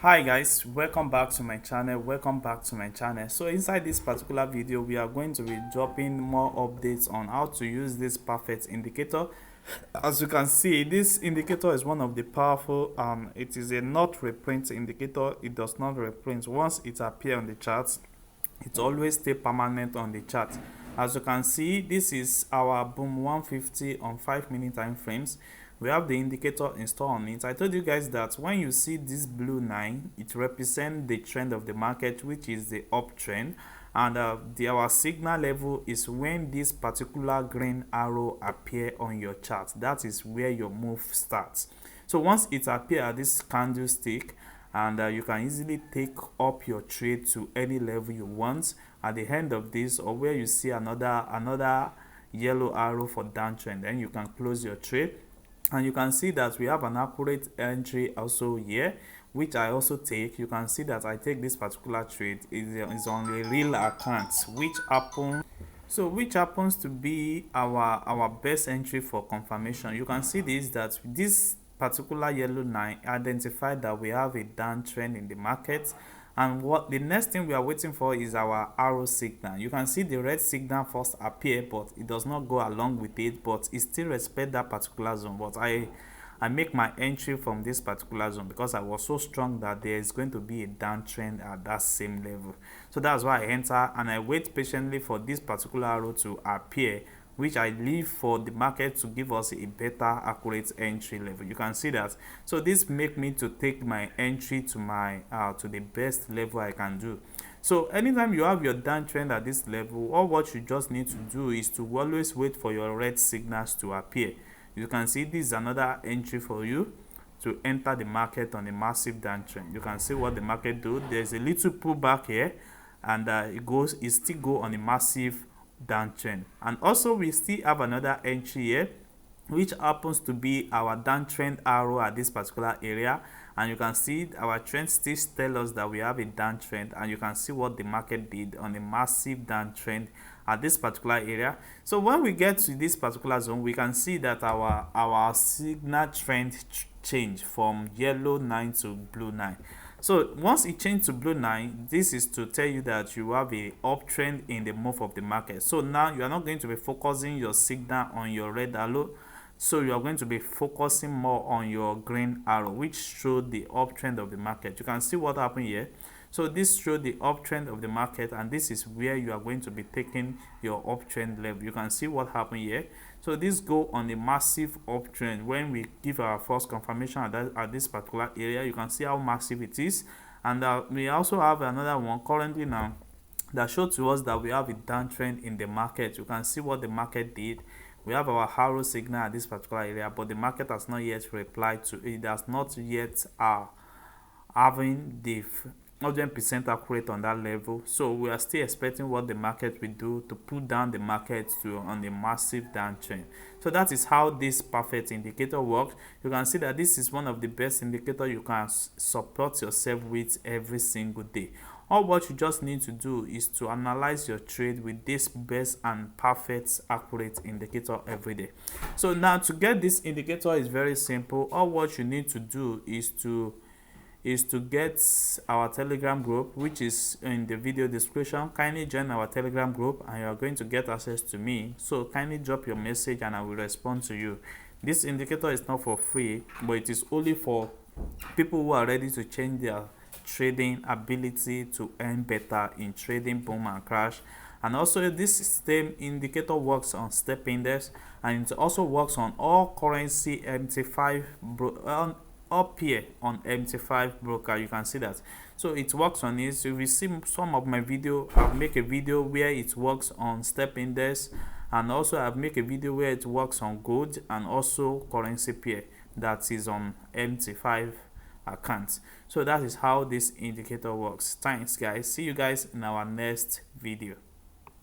Hi guys, welcome back to my channel. So inside this particular video we are going to be dropping more updates on how to use this perfect indicator. As you can see, this indicator is one of the powerful it is a not reprint indicator. It does not reprint. Once it appears on the chart, it always stay permanent on the chart. As you can see, this is our boom 150 on 5 minute time frames. We have the indicator installed on it. I told you guys that when you see this blue line, it represents the trend of the market, which is the uptrend, and our signal level is when this particular green arrow appear on your chart. That is where your move starts. So once it appears at this candlestick, and you can easily take up your trade to any level you want at the end of this, or where you see another yellow arrow for downtrend, then you can close your trade. And you can see that we have an accurate entry also here, which I also take. You can see that I take this particular trade is on a real account, which happens to be our best entry for confirmation. You can see this particular yellow line identified that we have a downtrend in the market, and what the next thing we are waiting for is our arrow signal. You can see the red signal first appear, but it does not go along with it, but it still respect that particular zone. But I make my entry from this particular zone because I was so strong that there is going to be a downtrend at that same level. So that's why I enter and I wait patiently for this particular arrow to appear, which I leave for the market to give us a better accurate entry level. You can see that. So this make me to take my entry to my to the best level I can do. So anytime you have your downtrend at this level, all what you just need to do is to always wait for your red signals to appear. You can see this is another entry for you to enter the market on a massive downtrend. You can see what the market do. There's a little pullback here, and it still go on a massive downtrend. And also we still have another entry here, which happens to be our downtrend arrow at this particular area, and you can see our trend still tell us that we have a downtrend, and you can see what the market did on a massive downtrend at this particular area. So when we get to this particular zone, we can see that our signal trend change from yellow line to blue line. So once it changed to blue line, this is to tell you that you have a uptrend in the move of the market. So now you are not going to be focusing your signal on your red arrow, so you are going to be focusing more on your green arrow, which showed the uptrend of the market. You can see what happened here. So this showed the uptrend of the market, and this is where you are going to be taking your uptrend level. You can see what happened here. So this go on a massive uptrend. When we give our first confirmation at this particular area, you can see how massive it is. And we also have another one currently now that shows to us that we have a downtrend in the market. You can see what the market did. We have our arrow signal at this particular area, but the market has not yet replied to it. Does not yet having the 100% accurate on that level. So we are still expecting what the market will do to pull down the market to on a massive downtrend. So that is how this perfect indicator works. You can see that this is one of the best indicators you can support yourself with every single day. All what you just need to do is to analyze your trade with this best and perfect accurate indicator every day. So now to get this indicator is very simple. All what you need to do is to get our Telegram group, which is in the video description. Kindly join our Telegram group and you are going to get access to me. So kindly drop your message and I will respond to you. This indicator is not for free, but it is only for people who are ready to change their trading ability to earn better in trading boom and crash. And also this same indicator works on step index, and it also works on all currency MT5 up here on MT5 broker. You can see that. So it works on it. So if you see some of my video, I'll make a video where it works on step index, and also I'll make a video where it works on gold and also currency pair that is on MT5 account. So that is how this indicator works. Thanks guys. See you guys in our next video.